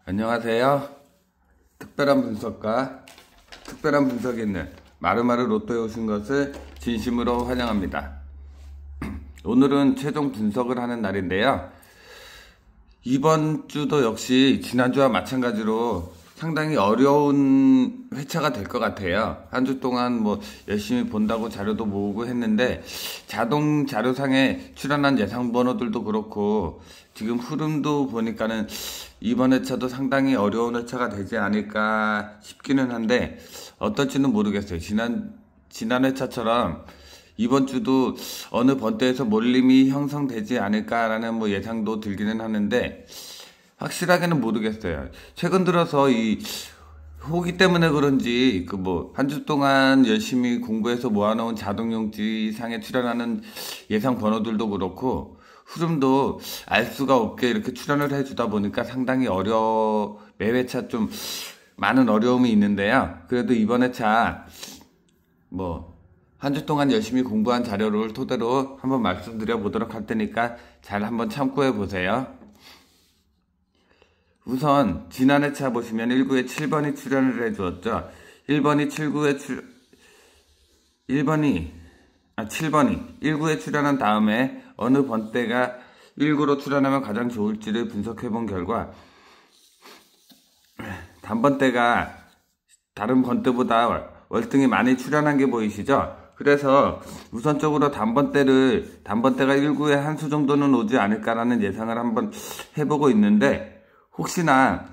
안녕하세요. 특별한 분석가, 특별한 분석이 있는 마르마르 로또에 오신 것을 진심으로 환영합니다. 오늘은 최종 분석을 하는 날인데요. 이번 주도 역시 지난주와 마찬가지로 상당히 어려운 회차가 될 것 같아요. 한 주 동안 열심히 본다고 자료도 모으고 했는데 자동 자료상에 출연한 예상 번호들도 그렇고 지금 흐름도 보니까는 이번 회차도 상당히 어려운 회차가 되지 않을까 싶기는 한데 어떨지는 모르겠어요. 지난 회차처럼 이번 주도 어느 번대에서 몰림이 형성되지 않을까라는 예상도 들기는 하는데 확실하게는 모르겠어요. 최근 들어서 이 호기 때문에 그런지 한 주 동안 열심히 공부해서 모아놓은 자동용지 상에 출연하는 예상 번호들도 그렇고 흐름도 알 수가 없게 이렇게 출연을 해주다 보니까 상당히 매 회차 좀 많은 어려움이 있는데요. 그래도 이번 회차 한 주 동안 열심히 공부한 자료를 토대로 한번 말씀드려 보도록 할 테니까 잘 한번 참고해 보세요. 우선 지난 회차 보시면 1구에 7번이 출연을 해주었죠. 7번이 1구에 출연한 다음에 어느 번대가 1구로 출연하면 가장 좋을지를 분석해 본 결과 단번대가 다른 번대보다 월등히 많이 출연한 게 보이시죠? 그래서 우선적으로 단번대가 1구에 한 수 정도는 오지 않을까라는 예상을 한번 해보고 있는데 혹시나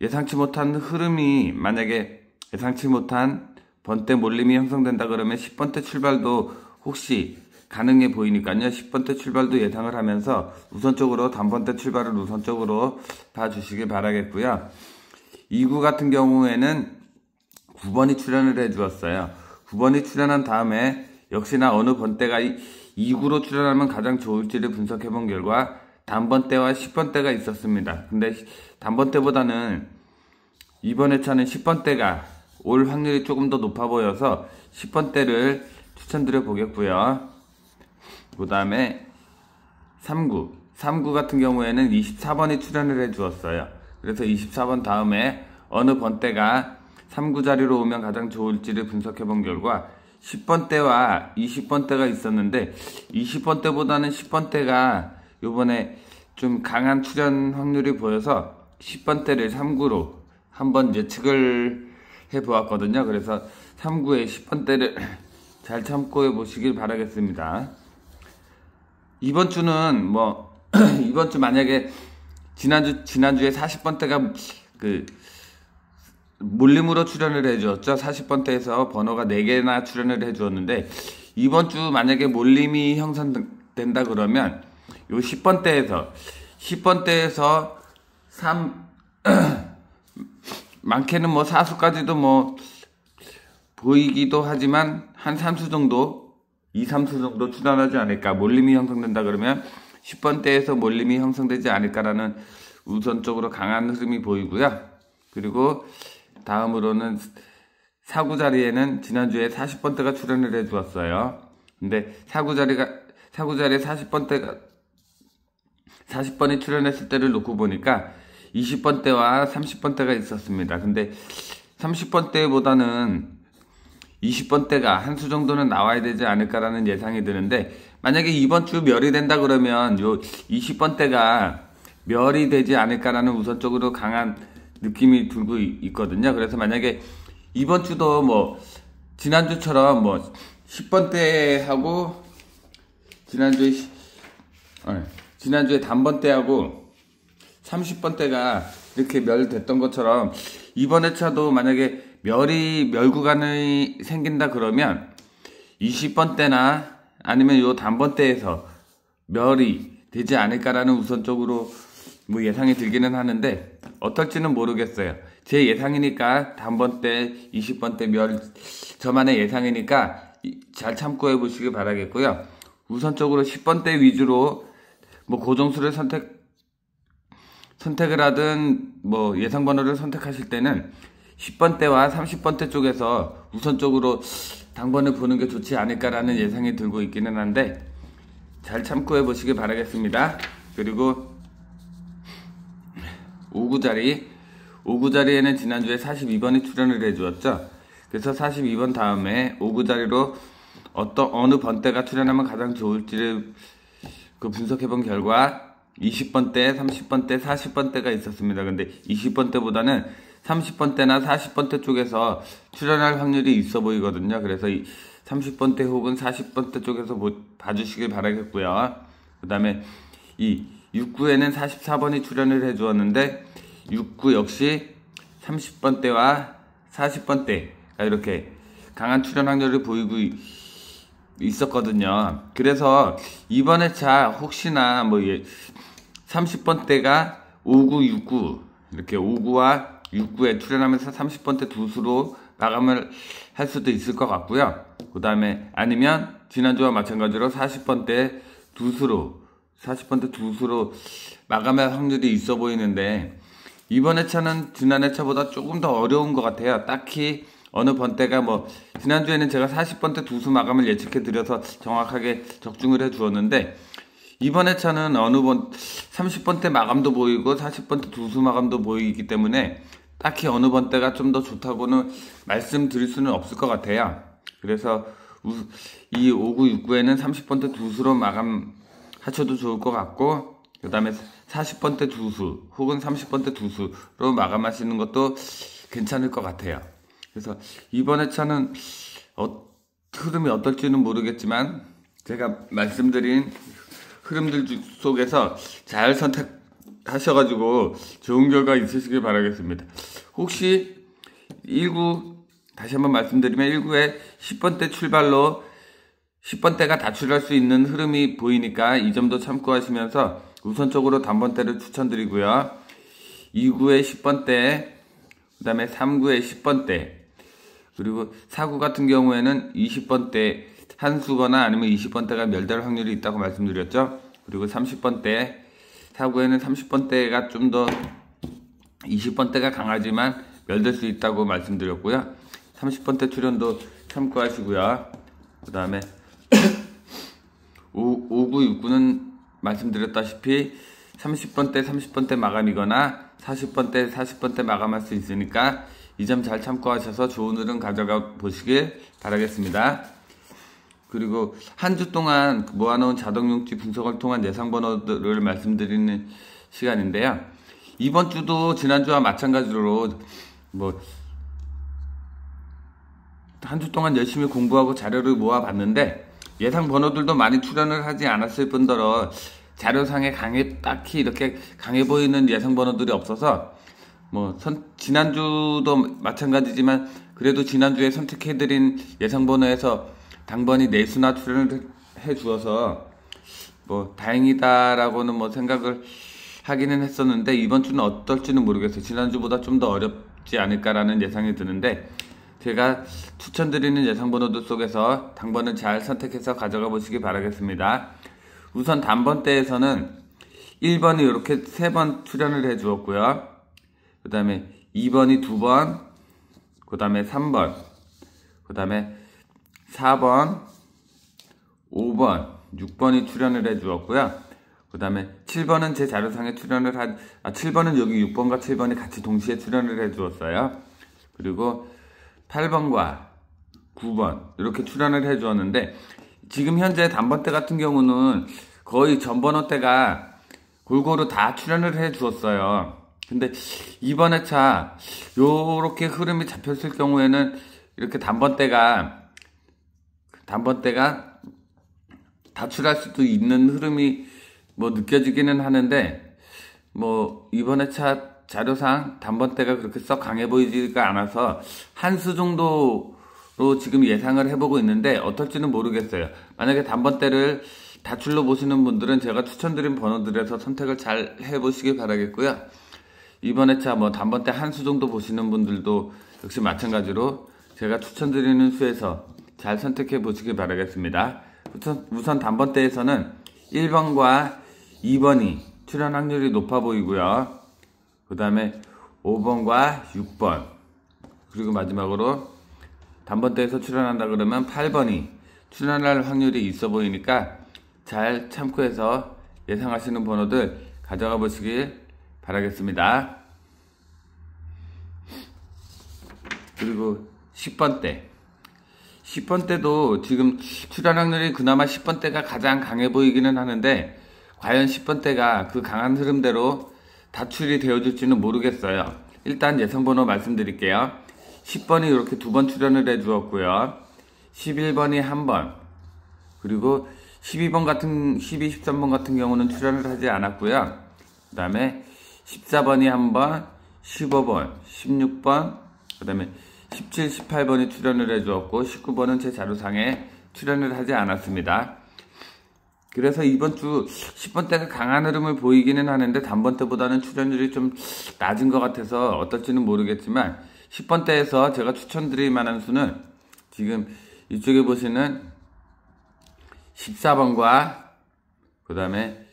예상치 못한 흐름이 만약에 예상치 못한 번대 몰림이 형성된다 그러면 10번대 출발도 혹시 가능해 보이니까요. 10번대 출발도 예상을 하면서 우선적으로 단번대 출발을 우선적으로 봐주시길 바라겠고요. 2구 같은 경우에는 9번이 출연을 해주었어요. 9번이 출연한 다음에 역시나 어느 번대가 2구로 출연하면 가장 좋을지를 분석해 본 결과 단번대와 10번대가 있었습니다. 근데 단번대보다는 이번 회차는 10번대가 올 확률이 조금 더 높아 보여서 10번대를 추천드려 보겠고요. 그 다음에 3구 같은 경우에는 24번이 출연을 해 주었어요. 그래서 24번 다음에 어느 번대가 3구 자리로 오면 가장 좋을지를 분석해 본 결과 10번대와 20번대가 있었는데 20번대보다는 10번대가 요번에 좀 강한 출연 확률이 보여서 10번대를 3구로 한번 예측을 해보았거든요. 그래서 3구에 10번대를 잘 참고해 보시길 바라겠습니다. 이번 주는 이번 주 만약에 지난주에 40번대가 몰림으로 출연을 해주었죠. 40번대에서 번호가 4개나 출연을 해주었는데 이번 주 만약에 몰림이 형성된다 그러면 요 10번대에서 많게는 4수까지도 보이기도 하지만 한 3수 정도 2, 3수 정도 출연하지 않을까. 몰림이 형성된다 그러면 10번대에서 몰림이 형성되지 않을까라는 우선적으로 강한 흐름이 보이고요. 그리고 다음으로는 4구 자리에는 지난주에 40번대가 출연을 해 주었어요. 근데 4구 자리에 40번이 출연했을 때를 놓고 보니까 20번대와 30번대가 있었습니다. 근데 30번대보다는 20번대가 한 수 정도는 나와야 되지 않을까라는 예상이 드는데 만약에 이번 주 멸이 된다 그러면 요 20번대가 멸이 되지 않을까라는 우선적으로 강한 느낌이 들고 있거든요. 그래서 만약에 이번 주도 지난주처럼 10번대하고 지난주에 단번대하고 30번대가 이렇게 멸됐던 것처럼 이번 회차도 만약에 멸 구간이 생긴다 그러면 20번대나 아니면 요 단번대에서 멸이 되지 않을까라는 우선적으로 예상이 들기는 하는데 어떨지는 모르겠어요. 제 예상이니까 단번대, 20번대 멸 저만의 예상이니까 잘 참고해 보시길 바라겠고요. 우선적으로 10번대 위주로 고정수를 선택을 하든 예상 번호를 선택하실 때는 10번대와 30번대 쪽에서 우선적으로 당번을 보는 게 좋지 않을까라는 예상이 들고 있기는 한데 잘 참고해 보시길 바라겠습니다. 그리고 5구 자리, 5구 자리에는 지난주에 42번이 출연을 해주었죠. 그래서 42번 다음에 5구 자리로 어느 번대가 출연하면 가장 좋을지를 분석해본 결과 20번대, 30번대, 40번대가 있었습니다. 근데 20번대보다는 30번대나 40번대 쪽에서 출연할 확률이 있어 보이거든요. 그래서 30번대 혹은 40번대 쪽에서 봐주시길 바라겠고요. 그 다음에 이 6구에는 44번이 출연을 해주었는데 6구 역시 30번대와 40번대가 이렇게 강한 출연 확률을 보이고 있었거든요. 그래서 이번 회차 혹시나 30번대가 5구, 6구 이렇게 5구와 6구에 출연하면서 30번대 두 수로 마감을 할 수도 있을 것 같고요. 그 다음에 아니면 지난주와 마찬가지로 40번대 두 수로 마감할 확률이 있어 보이는데 이번 회차는 지난 회차보다 조금 더 어려운 것 같아요. 딱히 어느 번대가 지난주에는 제가 40번대 두 수 마감을 예측해 드려서 정확하게 적중을 해 주었는데 이번 회차는 30번대 마감도 보이고 40번대 두 수 마감도 보이기 때문에 딱히 어느 번대가 좀 더 좋다고는 말씀드릴 수는 없을 것 같아요. 그래서 이 5구, 6구에는 30번대 두 수로 마감하셔도 좋을 것 같고 그 다음에 40번대 두 수 혹은 30번대 두 수로 마감하시는 것도 괜찮을 것 같아요. 그래서 이번 회차는 흐름이 어떨지는 모르겠지만 제가 말씀드린 흐름들 속에서 잘 선택하셔가지고 좋은 결과 있으시길 바라겠습니다. 혹시 1구 다시 한번 말씀드리면 1구에 10번대 출발로 10번대가 다출할 수 있는 흐름이 보이니까 이 점도 참고하시면서 우선적으로 단번대를 추천드리고요. 2구에 10번대, 그 다음에 3구에 10번대, 그리고 4구 같은 경우에는 20번대 한 수거나 아니면 20번대가 멸될 확률이 있다고 말씀드렸죠. 그리고 30번대, 4구에는 30번대가 좀 더 20번대가 강하지만 멸될 수 있다고 말씀드렸고요. 30번대 출연도 참고하시고요. 그 다음에 5구, 6구는 말씀드렸다시피 30번대 마감이거나 40번대 마감할 수 있으니까 이 점 잘 참고하셔서 좋은 흐름 가져가 보시길 바라겠습니다. 그리고 한 주 동안 모아놓은 자동용지 분석을 통한 예상 번호들을 말씀드리는 시간인데요. 이번 주도 지난주와 마찬가지로 한 주 동안 열심히 공부하고 자료를 모아봤는데 예상 번호들도 많이 출연을 하지 않았을 뿐더러 자료상에 딱히 이렇게 강해 보이는 예상 번호들이 없어서 지난주도 마찬가지지만 그래도 지난주에 선택해드린 예상 번호에서 당번이 4수나 출연을 해주어서 다행이다라고는 생각을 하기는 했었는데 이번 주는 어떨지는 모르겠어요. 지난주보다 좀 더 어렵지 않을까라는 예상이 드는데 제가 추천드리는 예상 번호들 속에서 당번을 잘 선택해서 가져가 보시기 바라겠습니다. 우선 단번대에서는 1번이 이렇게 3번 출연을 해 주었고요. 그 다음에 2번이 2번, 그 다음에 3번, 그 다음에 4번, 5번, 6번이 출연을 해 주었고요. 그 다음에 7번은 제 자료상에 7번은 여기 6번과 7번이 같이 동시에 출연을 해 주었어요. 그리고 8번과 9번 이렇게 출연을 해 주었는데 지금 현재 단번대 같은 경우는 거의 전 번호대가 골고루 다 출연을 해 주었어요. 근데 이번 회차 요렇게 흐름이 잡혔을 경우에는 이렇게 단번대가 다출할 수도 있는 흐름이 느껴지기는 하는데 이번 회차 자료상 단번대가 그렇게 썩 강해 보이지가 않아서 한 수 정도로 지금 예상을 해보고 있는데 어떨지는 모르겠어요. 만약에 단번대를 다출로 보시는 분들은 제가 추천드린 번호들에서 선택을 잘 해보시길 바라겠고요. 이번 회차 단번대 한 수 정도 보시는 분들도 역시 마찬가지로 제가 추천드리는 수에서 잘 선택해 보시길 바라겠습니다. 우선 단번대에서는 1번과 2번이 출연 확률이 높아 보이고요. 그 다음에 5번과 6번 그리고 마지막으로 단번대에서 출연한다 그러면 8번이 출연할 확률이 있어 보이니까 잘 참고해서 예상하시는 번호들 가져가 보시길 바라겠습니다. 그리고 10번 때. 10번 때도 지금 출연 확률이 그나마 10번 때가 가장 강해 보이기는 하는데, 과연 10번 때가 그 강한 흐름대로 다출이 되어줄지는 모르겠어요. 일단 예상번호 말씀드릴게요. 10번이 이렇게 2번 출연을 해 주었고요. 11번이 1번, 그리고 12, 13번 같은 경우는 출연을 하지 않았고요. 그 다음에 14번이 1번, 15번, 16번, 그 다음에 17, 18번이 출연을 해 주었고, 19번은 제 자료상에 출연을 하지 않았습니다. 그래서 이번 주 10번 때가 강한 흐름을 보이기는 하는데, 단번 때보다는 출연율이 좀 낮은 것 같아서 어떨지는 모르겠지만, 10번 때에서 제가 추천드릴 만한 수는 지금 이쪽에 보시는 14번과 그 다음에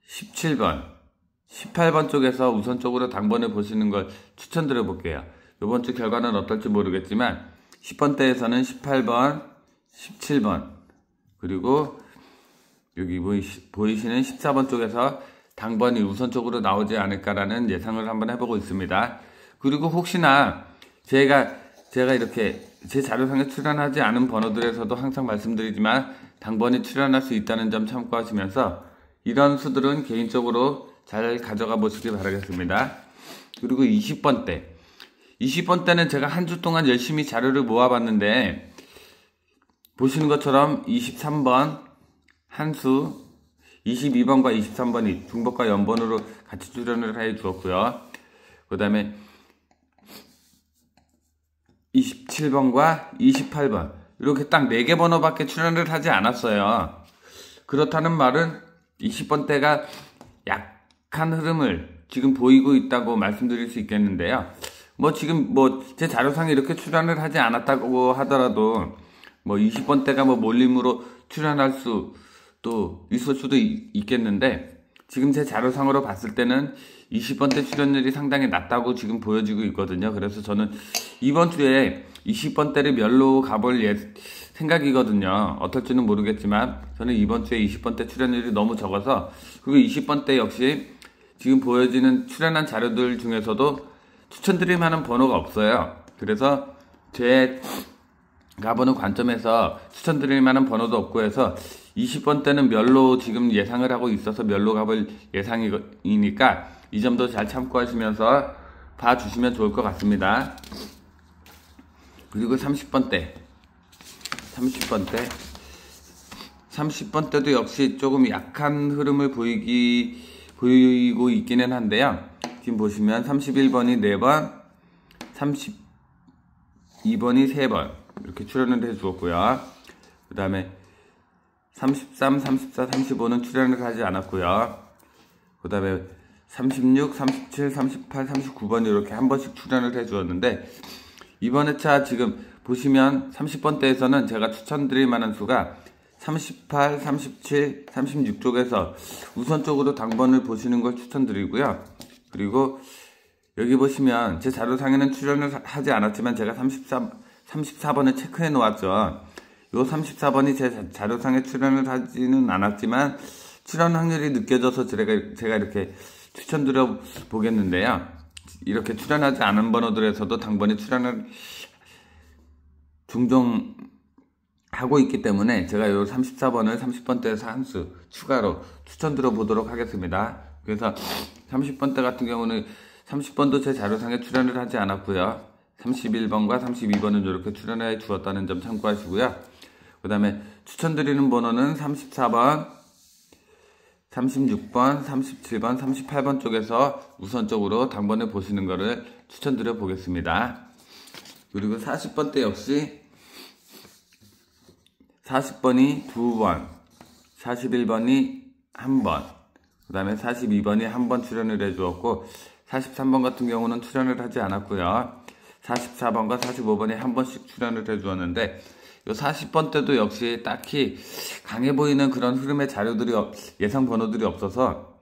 17번, 18번 쪽에서 우선적으로 당번을 보시는 걸 추천드려 볼게요. 이번 주 결과는 어떨지 모르겠지만 10번 때에서는 18번, 17번, 그리고 여기 보이시는 14번 쪽에서 당번이 우선적으로 나오지 않을까라는 예상을 한번 해보고 있습니다. 그리고 혹시나 제가 이렇게 제 자료상에 출연하지 않은 번호들에서도 항상 말씀드리지만 당번이 출연할 수 있다는 점 참고하시면서 이런 수들은 개인적으로 잘 가져가 보시기 바라겠습니다. 그리고 20번 때. 20번 때는 제가 한 주 동안 열심히 자료를 모아봤는데, 보시는 것처럼 23번 한수, 22번과 23번이 중복과 연번으로 같이 출연을 해 주었고요. 그 다음에 27번과 28번, 이렇게 딱 4개 번호밖에 출연을 하지 않았어요. 그렇다는 말은 20번 때가 약한 흐름을 지금 보이고 있다고 말씀드릴 수 있겠는데요. 지금 제 자료상에 이렇게 출연을 하지 않았다고 하더라도 20번 때가 몰림으로 출연할 수도 있을 수도 있겠는데, 지금 제 자료상으로 봤을 때는 20번 때 출연율이 상당히 낮다고 지금 보여지고 있거든요. 그래서 저는 이번 주에 20번 때를 멸로 가볼 생각이거든요. 어떨지는 모르겠지만 저는 이번 주에 20번 때 출연율이 너무 적어서, 그리고 20번 때 역시 지금 보여지는 출연한 자료들 중에서도 추천드릴 만한 번호가 없어요. 그래서 제가 보는 관점에서 추천드릴 만한 번호도 없고 해서 20번 때는 멸로 지금 예상을 하고 있어서 멸로 가볼 예상이니까 이 점도 잘 참고하시면서 봐주시면 좋을 것 같습니다. 그리고 30번 때. 30번 때도 역시 조금 약한 흐름을 보이고 있기는 한데요. 지금 보시면 31번이 4번, 32번이 3번 이렇게 출연을 해 주었고요. 그 다음에 33, 34, 35는 출연을 하지 않았고요. 그 다음에 36, 37, 38, 39번 이렇게 한 번씩 출연을 해 주었는데, 이번 회차 지금 보시면 30번 대에서는 제가 추천드릴 만한 수가 38, 37, 36쪽에서 우선적으로 당번을 보시는 걸 추천드리고요. 그리고 여기 보시면 제 자료상에는 출연을 하지 않았지만 제가 34번을 체크해 놓았죠. 요 34번이 제 자료상에 출연을 하지는 않았지만 출연 확률이 느껴져서 제가 이렇게 추천드려 보겠는데요. 이렇게 출연하지 않은 번호들에서도 당번이 출연을 종종 하고 있기 때문에 제가 요 34번을 30번대에서 한 수 추가로 추천드려 보도록 하겠습니다. 그래서 30번대 같은 경우는 30번도 제 자료상에 출연을 하지 않았고요. 31번과 32번은 이렇게 출연해 주었다는 점 참고하시고요. 그 다음에 추천드리는 번호는 34번, 36번, 37번, 38번 쪽에서 우선적으로 당번을 보시는 것을 추천드려 보겠습니다. 그리고 40번 때 역시 40번이 2번, 41번이 1번, 그 다음에 42번이 1번 출연을 해 주었고, 43번 같은 경우는 출연을 하지 않았고요. 44번과 45번이 한 번씩 출연을 해 주었는데, 요 40번 때도 역시 딱히 강해 보이는 그런 흐름의 자료들이 예상 번호들이 없어서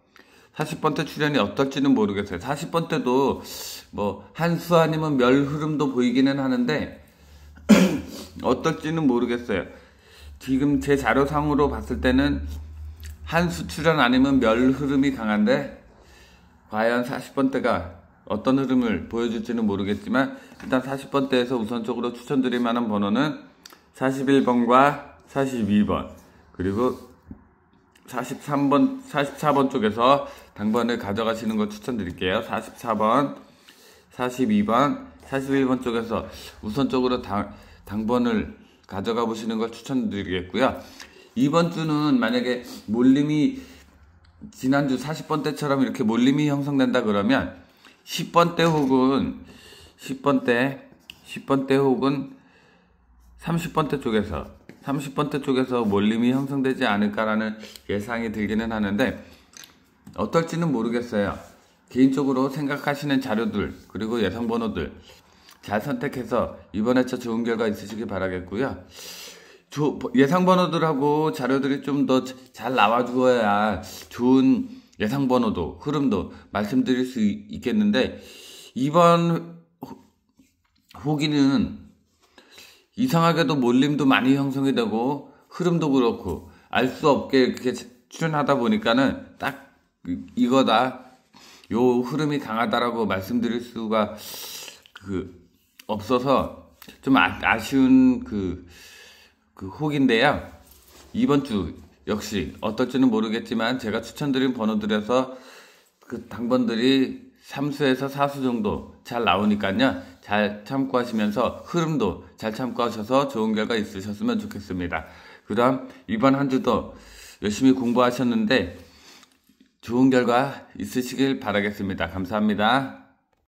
40번 때 출연이 어떨지는 모르겠어요. 40번 때도 한 수 아니면 멸 흐름도 보이기는 하는데 어떨지는 모르겠어요. 지금 제 자료상으로 봤을 때는 한 수 출연 아니면 멸 흐름이 강한데, 과연 40번 때가 어떤 흐름을 보여줄지는 모르겠지만 일단 40번대에서 우선적으로 추천드릴 만한 번호는 41번과 42번 그리고 44번 쪽에서 당번을 가져가시는 걸 추천드릴게요. 44번, 42번, 41번 쪽에서 우선적으로 당번을 가져가 보시는 걸 추천드리겠고요. 이번 주는 만약에 몰림이 지난주 40번대처럼 이렇게 몰림이 형성된다 그러면 10번대 혹은 30번대 쪽에서 몰림이 형성되지 않을까라는 예상이 들기는 하는데 어떨지는 모르겠어요. 개인적으로 생각하시는 자료들 그리고 예상번호들 잘 선택해서 이번 회차 좋은 결과 있으시길 바라겠고요. 예상번호들하고 자료들이 좀 더 잘 나와주어야 좋은 예상번호도 흐름도 말씀드릴 수 있겠는데 이번 호기는 이상하게도 몰림도 많이 형성이 되고 흐름도 그렇고 알 수 없게 이렇게 출연하다 보니까는 딱 이거다 요 흐름이 강하다라고 말씀드릴 수가 없어서 좀 아쉬운 그 호기인데요. 이번 주 역시 어떨지는 모르겠지만 제가 추천드린 번호들에서 그 당번들이 3수에서 4수 정도 잘 나오니까요. 잘 참고하시면서 흐름도 잘 참고하셔서 좋은 결과 있으셨으면 좋겠습니다. 그럼 이번 한 주도 열심히 공부하셨는데 좋은 결과 있으시길 바라겠습니다. 감사합니다.